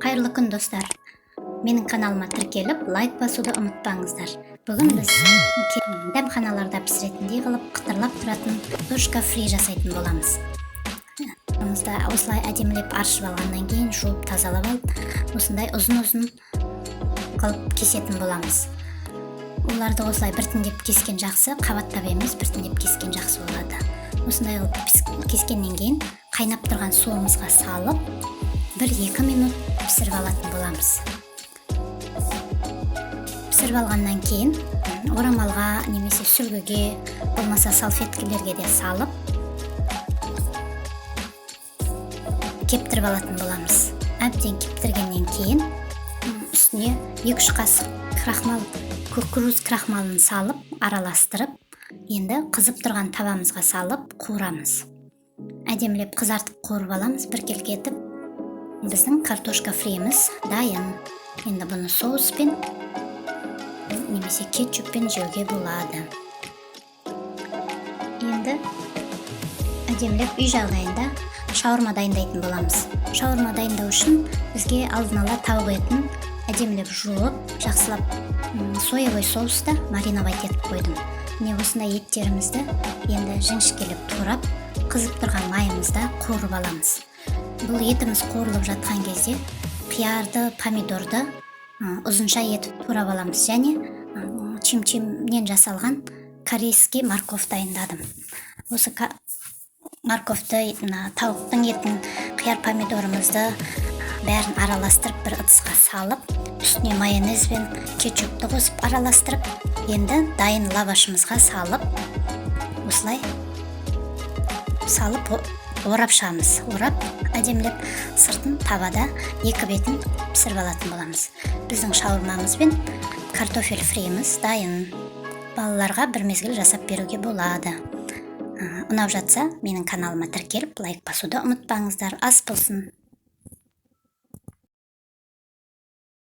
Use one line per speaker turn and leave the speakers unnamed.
Қайырлы күн достар. Менің каналыма тіркеліп, лайк басуды ұмытпаңыздар. Бүгін біз дәмханаларда пісіретіндей қылып қытырлап тұратын картошка фри жасайтын боламыз. Осылай әдемілеп аршып алғаннан кейін жуып тазалап алып, осындай ұзын-ұзын қылып кесетін боламыз. Оларды осылай біртіндеп кескен жақсы, қабаттап емес, біртіндеп кескен жақсы болады. Осындай қылып кескеннен кейін қайнап тұрған суымызға салып, 1-2 минут пісіріп алатын боламыз. Пісіріп алғаннан кейін орамалға немесе сүлгіге, болмаса салфеткілерге де салып кептіріп алатын боламыз. Әбден кептіргеннен кейін үстіне 2-3 қасық крахмал, күріш крахмалын салып араластырып, енді қызып тұрған табамызға салып қуырамыз. Әдемілеп қызартып қуырып аламыз, біркелкі етіп. Біздің картошка фриіміз дайын. Енді бұны соуспен немесе кетчуппен жеуге болады. Енді әдемілеп үй жағдайында шаурма дайындайтын боламыз. Шаурма дайындау үшін бізге алдын ала тауық етін әдемілеп жуып, жақсылап соевый соуста мариновать етіп қойдым. Міне осындай еттерімізді енді жіңішкелеп турап, қызып тұрған майымызда қуырып аламыз. Бұл етіміз қуырылып жатқан кезде қиярды, помидорды ұзынша етіп турап аламыз. Және чим-чимнен жасалған корейский морковь дайындадым. Осы морковьті, тауықтың етін, қияр помидорымызды бәрін араластырып бір ыдысқа салып, үстіне майонез бен кетчупты қосып араластырып, енді дайын лавашымызға салып, осылай салып орап шығамыз. Орап, әдемілеп сыртын табада 2 бетін пісіріп алатын боламыз. Біздің шаурмамыз бен картофель фриіміз дайын. Балаларға бір мезгіл жасап беруге болады. Ұнап жатса, менің каналыма тіркеліп, лайк басуды ұмытпаңыздар. Ас болсын.